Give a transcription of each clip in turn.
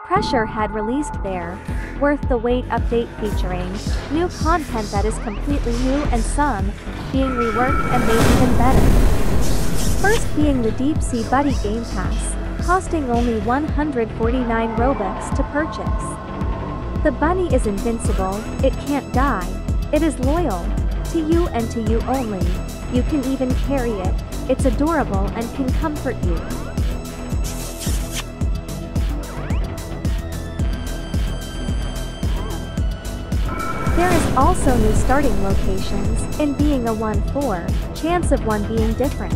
Pressure had released their Worth the Wait update featuring new content that is completely new and some being reworked and made even better. First being the Deep Sea Buddy Game Pass, costing only 149 Robux to purchase. The bunny is invincible, it can't die, it is loyal to you and to you only. You can even carry it, it's adorable and can comfort you. There is also new starting locations, in being a 1-4 chance of one being different.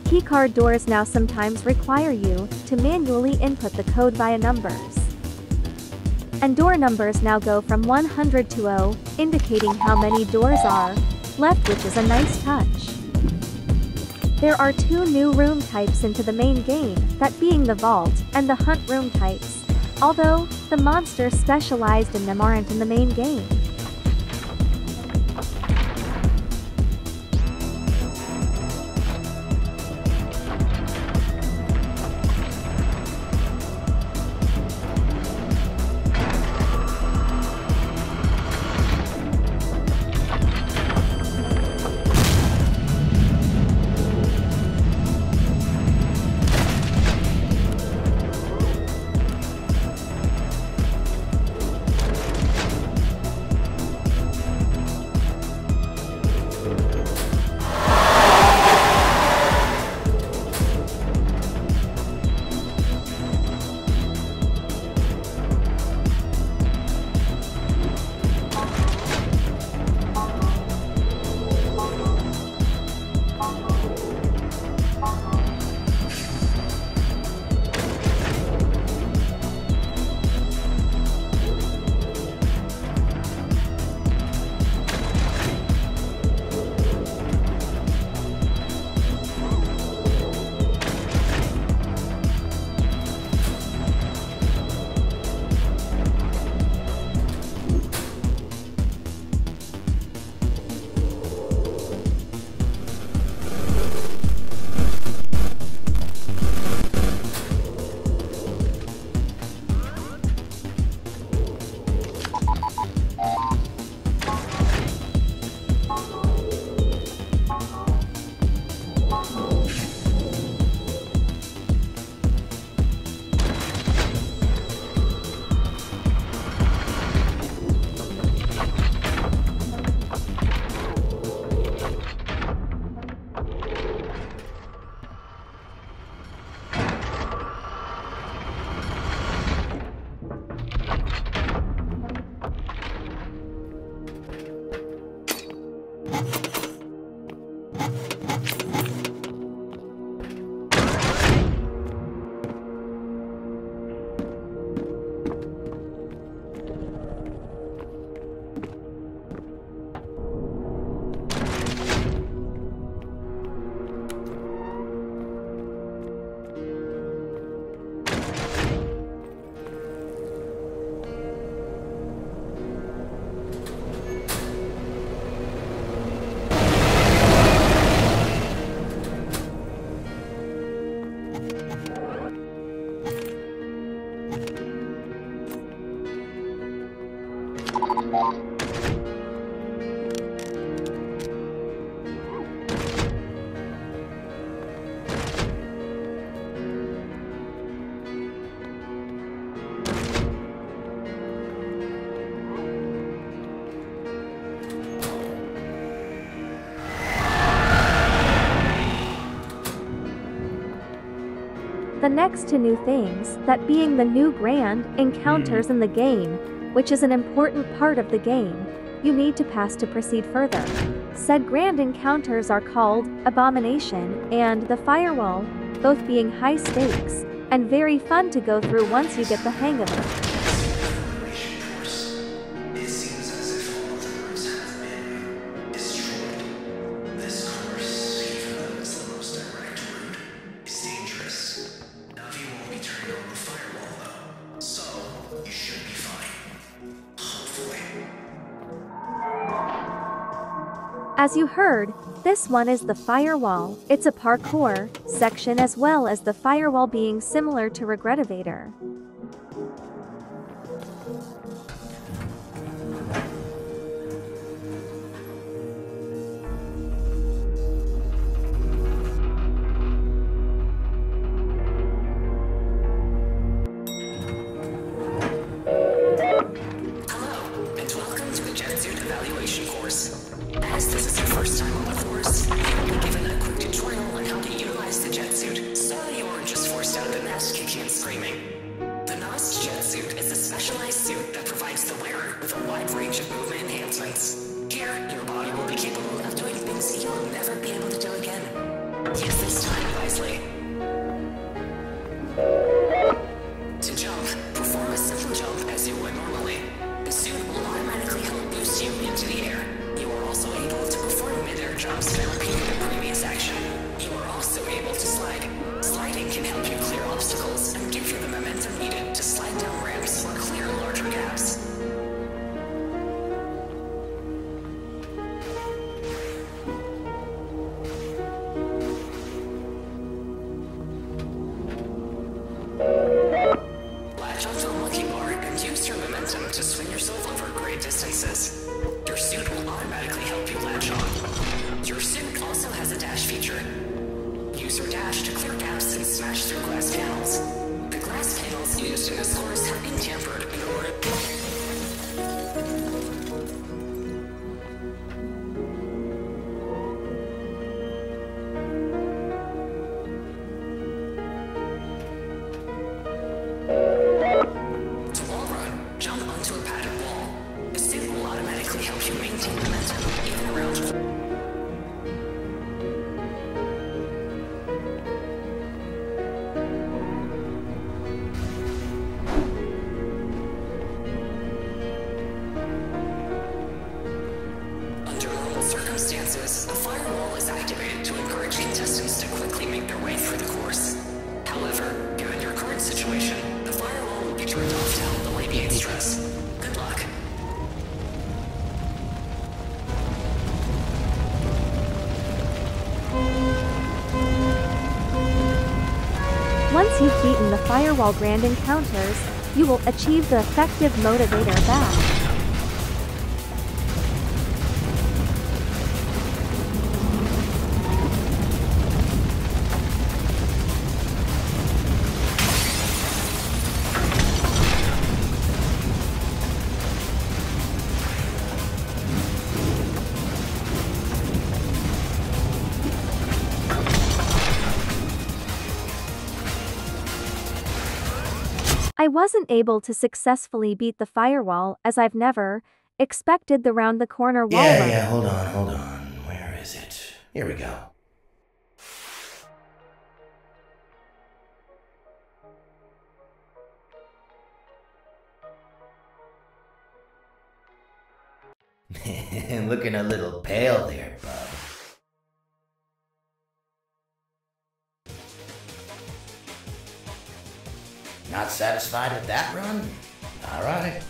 Keycard doors now sometimes require you to manually input the code via numbers. And door numbers now go from 100 to 0, indicating how many doors are left, which is a nice touch. There are two new room types into the main game, that being the vault and the hunt room types, although the monsters specialized in them aren't in the main game. The next to new things, that being the new grand encounters in the game, which is an important part of the game, you need to pass to proceed further. Said grand encounters are called Abomination and the Firewall, both being high stakes and very fun to go through once you get the hang of it. As you heard, this one is the Firewall. It's a parkour section as well as the Firewall being similar to Regretivator. Hello, and welcome to the JetSuit Evaluation course. As this is your first time on the course, you will be given a quick tutorial on how to utilize the JetSuit, so you aren't just forced out of the nest kicking and screaming. The NOST JetSuit is a specialized suit that provides the wearer with a wide range of movement enhancements. Here, your body will be capable of doing things you'll never be able to do again. Use this time wisely. To jump, perform a simple jump as you would normally. The suit will automatically help boost you into the air. You are also able to perform mid-air jumps by repeating the previous action. You are also able to slide. Sliding can help you clear obstacles and give you the momentum needed to slide down ramps or clear larger gaps. Latch onto a monkey bar and use your momentum to swing yourself over great distances. Your suit will automatically help you latch on. Your suit also has a dash feature. Use your dash to clear gaps and smash through glass panels. The glass panels used in this course have been tampered in order to wall run. Jump onto a padded wall. The suit will automatically help you maintain momentum even around. Under normal circumstances, the firewall is activated to encourage contestants to quickly make their way through the course. However, given your current situation, the firewall will be turned off to help alleviate stress. Good luck. Once you've beaten the Firewall Grand Encounters, you will achieve the effective Motivator badge. I wasn't able to successfully beat the firewall as I've never expected the round the corner wall run. Yeah, hold on. Where is it? Here we go. Looking a little pale there, bub. Not satisfied with that run? All right.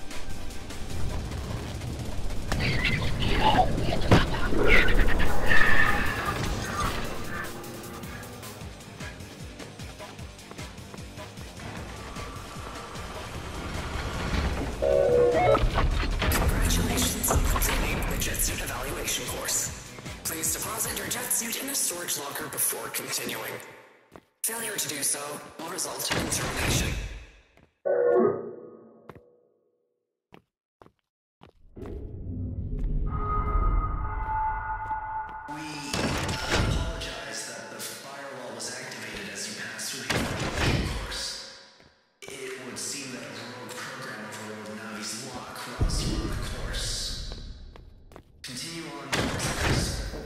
Congratulations on completing the JetSuit Evaluation course. Please deposit your JetSuit in a storage locker before continuing. Failure to do so will result in termination. We apologize that the firewall was activated as you passed through the evaluation continue on to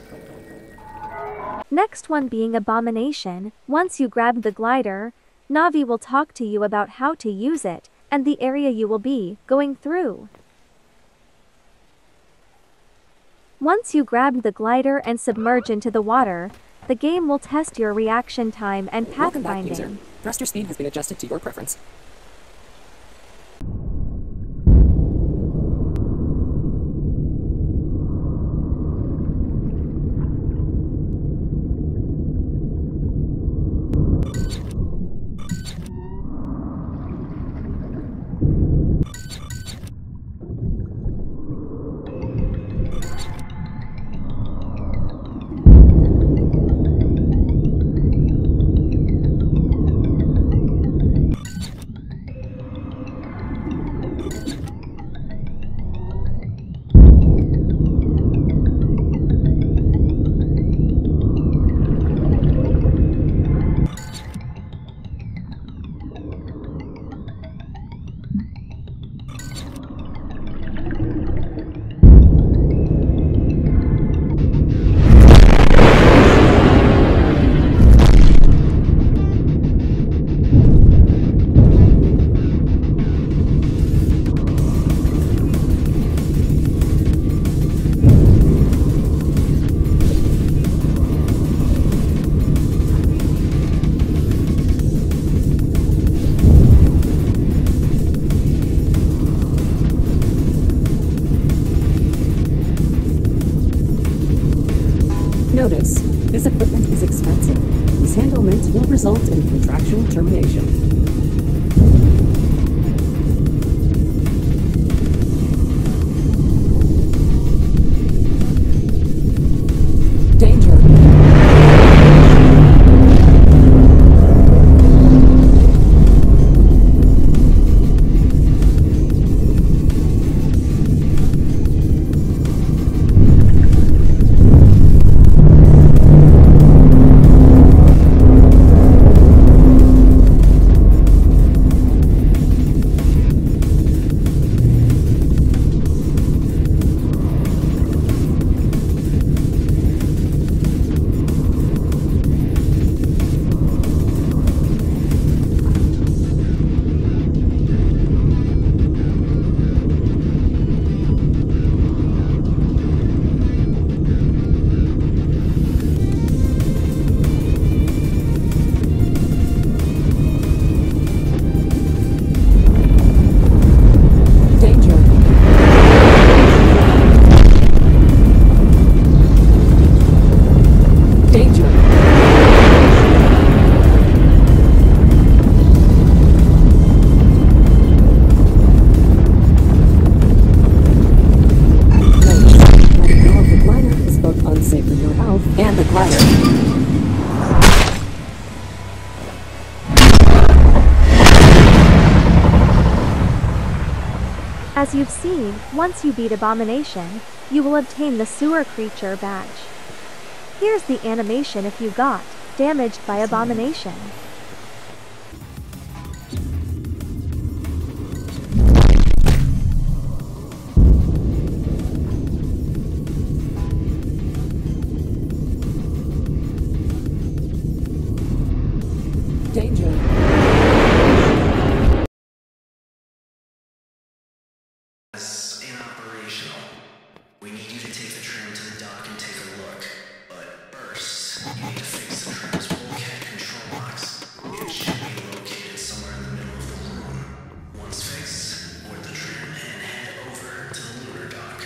the Next one being Abomination. Once you grab the glider, Navi will talk to you about how to use it, and the area you will be going through. Once you grab the glider and submerge into the water, the game will test your reaction time and Welcome back, user. pathfinding. Thruster speed has been adjusted to your preference. Notice, this equipment is expensive. Mishandlement will result in contractual termination. Danger. And the glider. As you've seen, once you beat Abomination, you will obtain the Sewer Creature badge. Here's the animation if you got damaged by Abomination. Danger. Inoperational. We need you to take the tram to the dock and take a look. But first, you need to fix the tram's bulkhead control box. It should be located somewhere in the middle of the room. Once fixed, board the tram and head over to the lunar dock.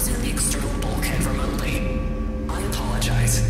in the external bulkhead remotely. I apologize.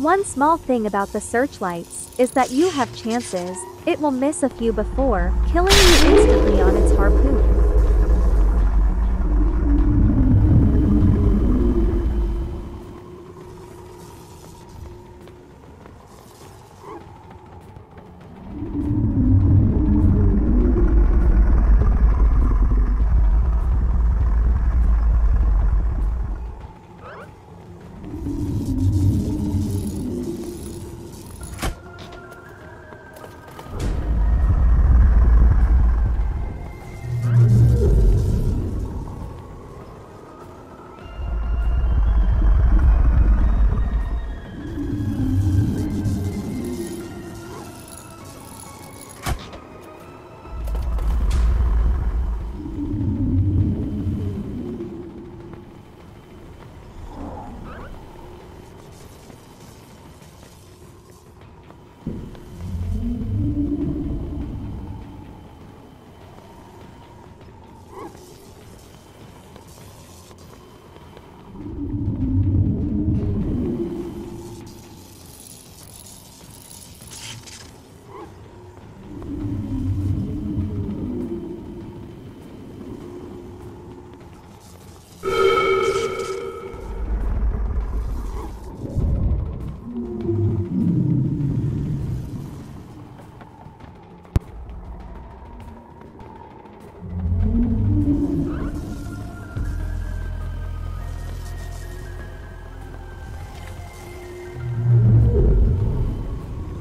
One small thing about the searchlights is that you have chances. It will miss a few before killing you instantly on its harpoon.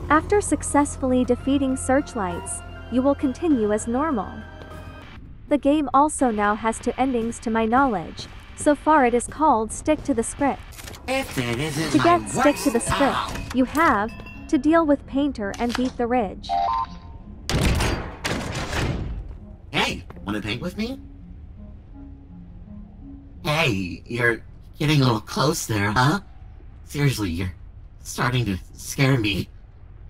After successfully defeating searchlights, you will continue as normal. The game also now has two endings to my knowledge. So far it is called Stick to the Script. To get Stick to the Script, you have to deal with Painter and beat the Ridge. Hey, wanna paint with me? Hey, you're getting a little close there, huh? Seriously, you're starting to scare me.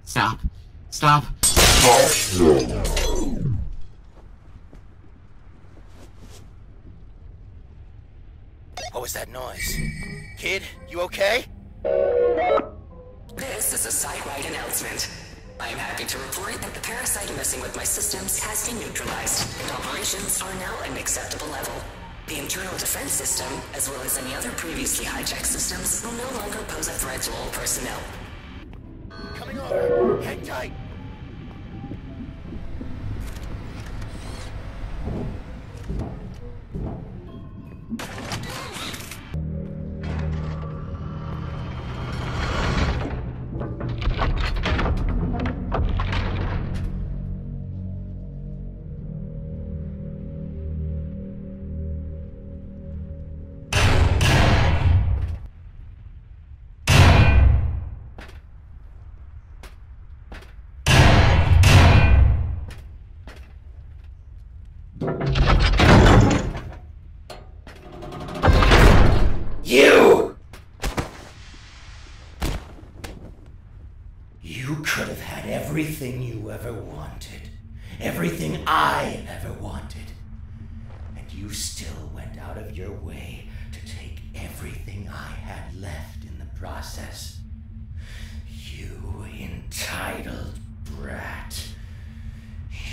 Stop. Stop. What was that noise? Kid, you okay? This is a site-wide announcement. I am happy to report that the parasite messing with my systems has been neutralized, and operations are now at an acceptable level. The internal defense system, as well as any other previously hijacked systems, will no longer pose a threat to all personnel. Coming over. Hang tight. You! You could have had everything you ever wanted. Everything I ever wanted. And you still went out of your way to take everything I had left in the process. You entitled brat.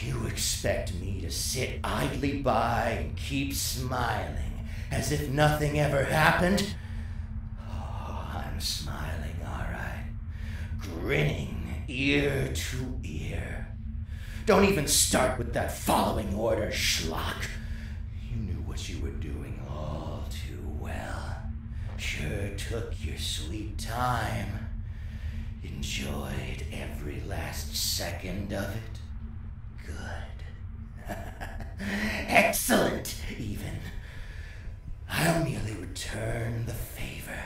You expect me to sit idly by and keep smiling as if nothing ever happened? Oh, I'm smiling, all right. Grinning ear to ear. Don't even start with that following order schlock. You knew what you were doing all too well. Sure took your sweet time. Enjoyed every last second of it. Good. Excellent, even. I'll merely return the favor.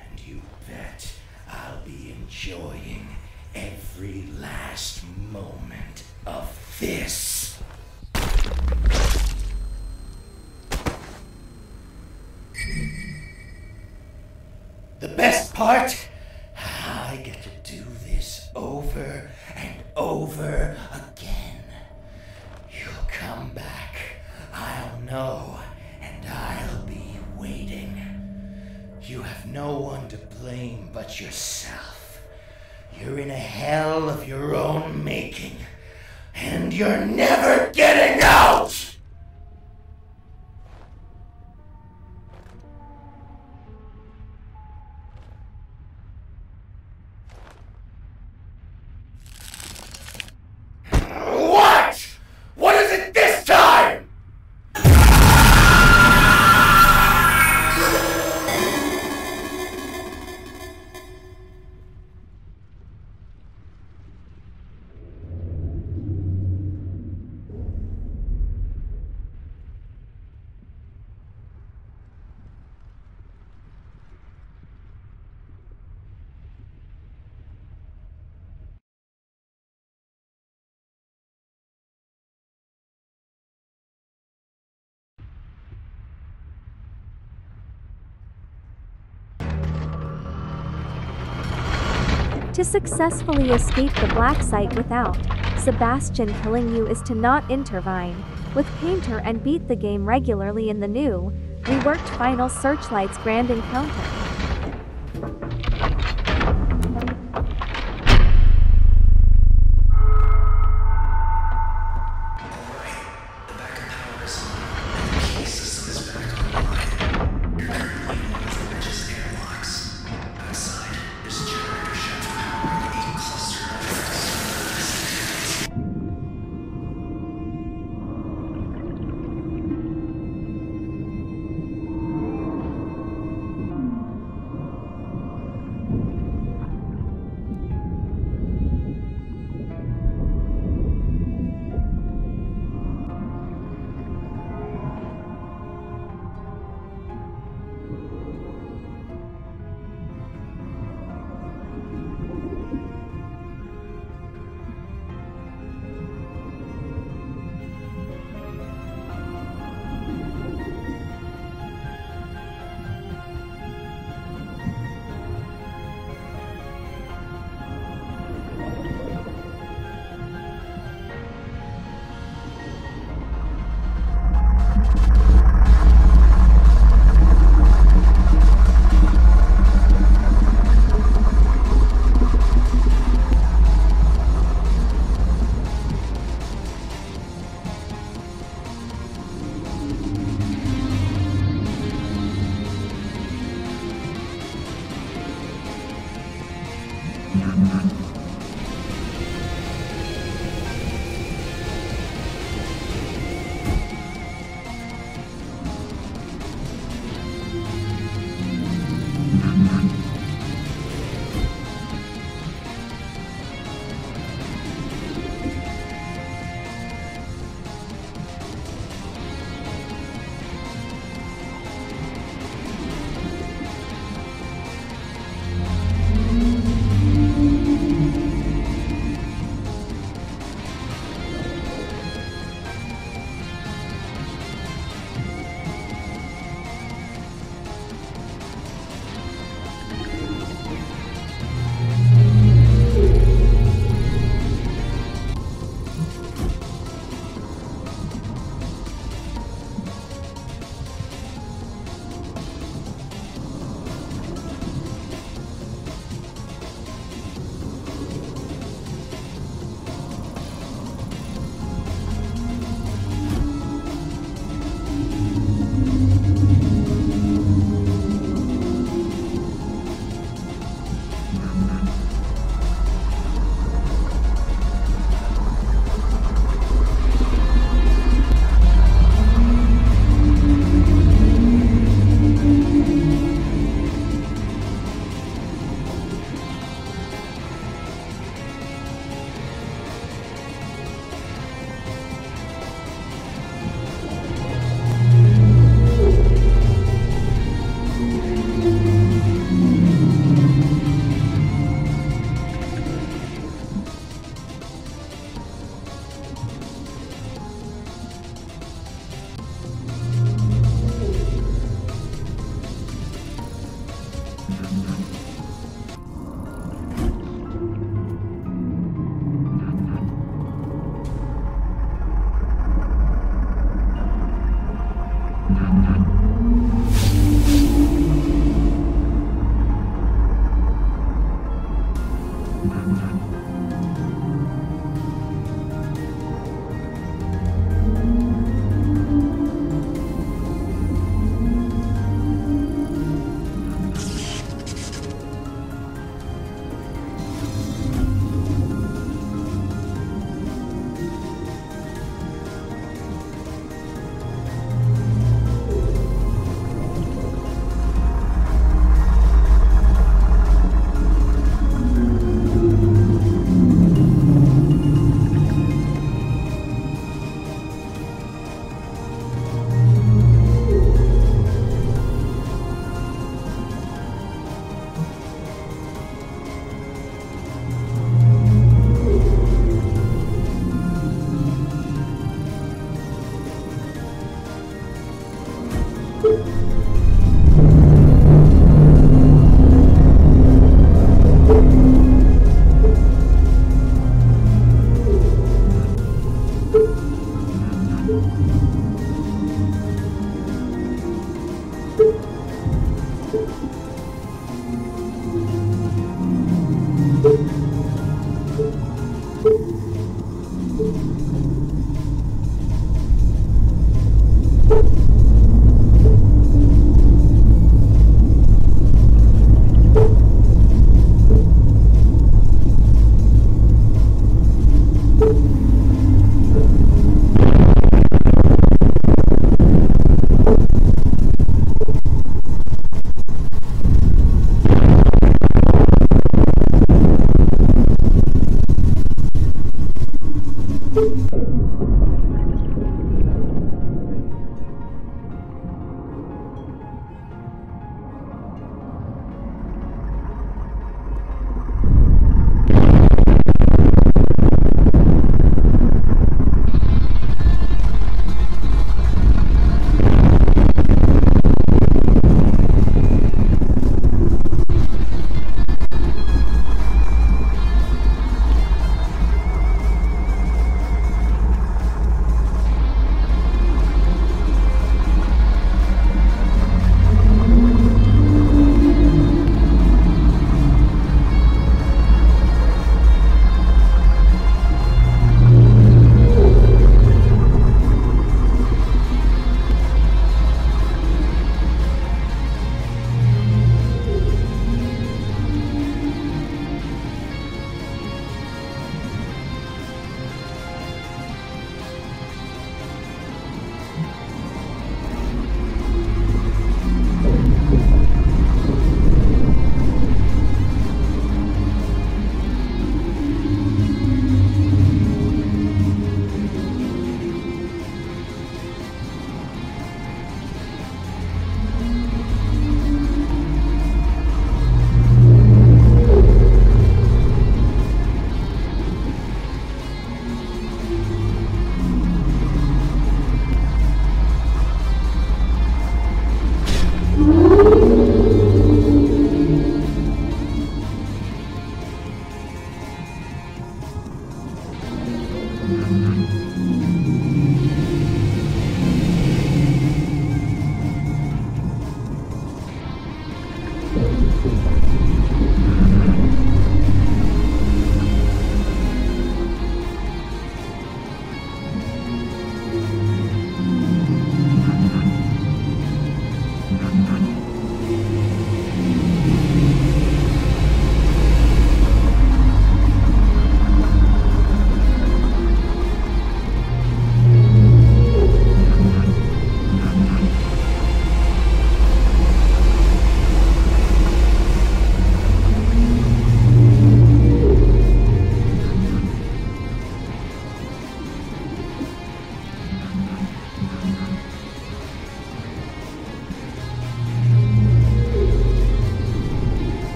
And you bet I'll be enjoying every last moment of this. The best part? I get to do this over and over again. You'll come back. I'll know. And I'll be waiting. You have no one to blame but yourself. You're in a hell of your own making. And you're never getting out! What? What is it this time? To successfully escape the black site without Sebastian killing you is to not intervene with Painter and beat the game regularly in the new, reworked Final Searchlight's Grand Encounter.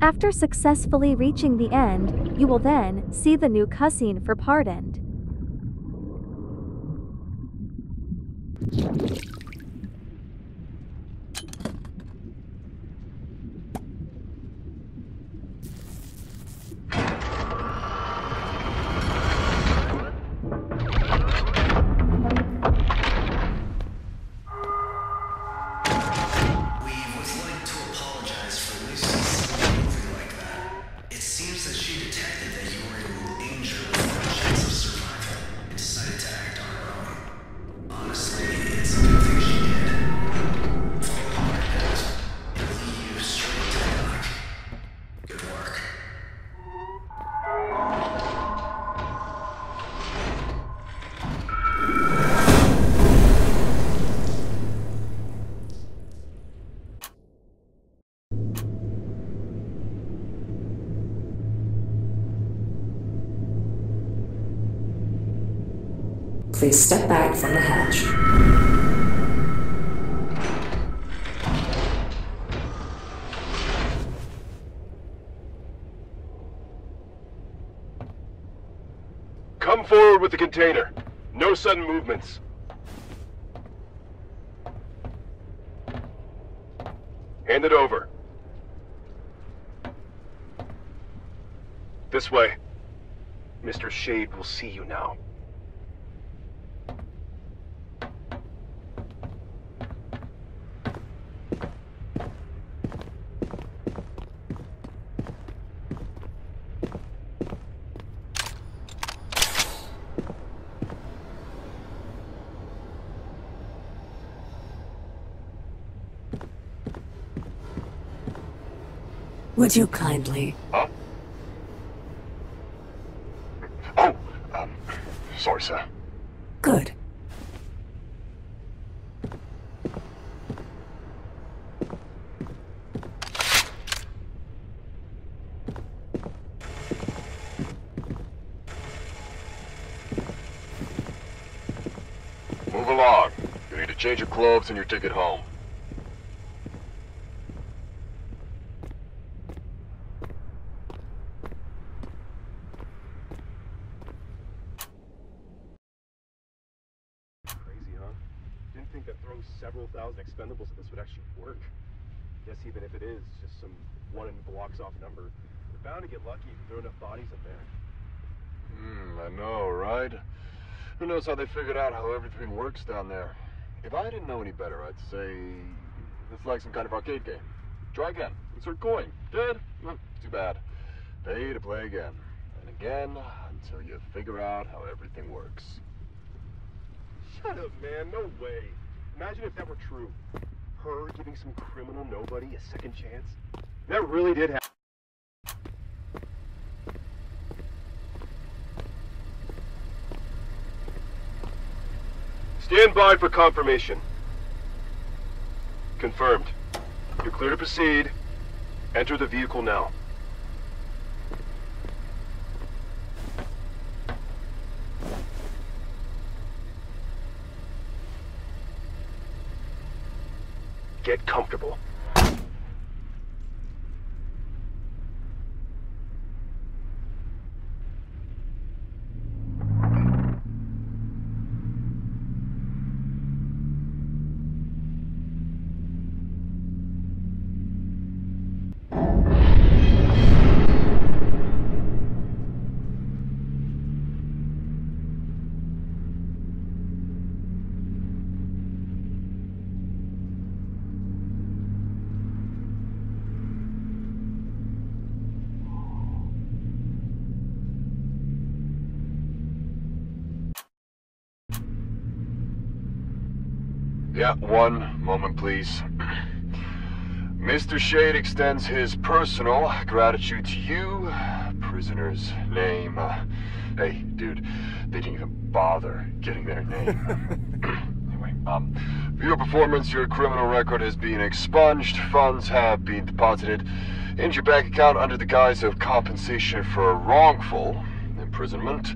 After successfully reaching the end, you will then see the new cutscene for Pardoned. Please step back from the hatch. Come forward with the container. No sudden movements. Hand it over. This way. Mr. Shade will see you now. Would you kindly? Huh? Oh, sorry, sir. Good. Move along. You need to change your clothes and your ticket home. Crazy, huh? Didn't think that throwing several thousand expendables at this would actually work. Guess even if it is just some one and blocks off number, we're bound to get lucky if you throw enough bodies in there. I know, right? Who knows how they figured out how everything works down there? If I didn't know any better, I'd say it's like some kind of arcade game. Try again. Insert coin. Dead? Too bad. Pay to play again. And again until you figure out how everything works. Shut up, man. No way. Imagine if that were true. Her giving some criminal nobody a second chance. That really did happen. Stand by for confirmation. Confirmed. You're clear to proceed. Enter the vehicle now. Get comfortable. Yeah, one moment, please. Mr. Shade extends his personal gratitude to you. Prisoner's name. Hey, dude, they didn't even bother getting their name. Anyway, for your performance, your criminal record has been expunged. Funds have been deposited into your bank account under the guise of compensation for wrongful imprisonment.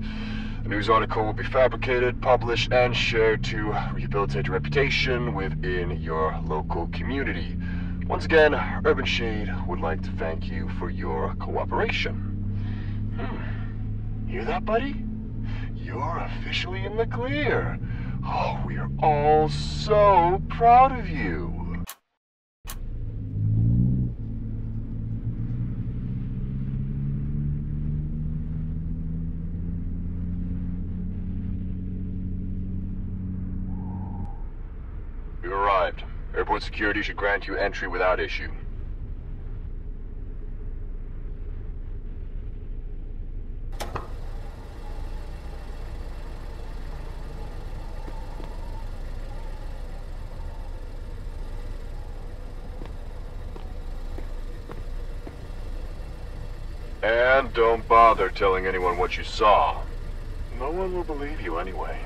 A news article will be fabricated, published, and shared to rehabilitate your reputation within your local community. Once again, Urban Shade would like to thank you for your cooperation. Hear that, buddy? You're officially in the clear. Oh, we are all so proud of you. You arrived. Airport security should grant you entry without issue. And don't bother telling anyone what you saw. No one will believe you anyway.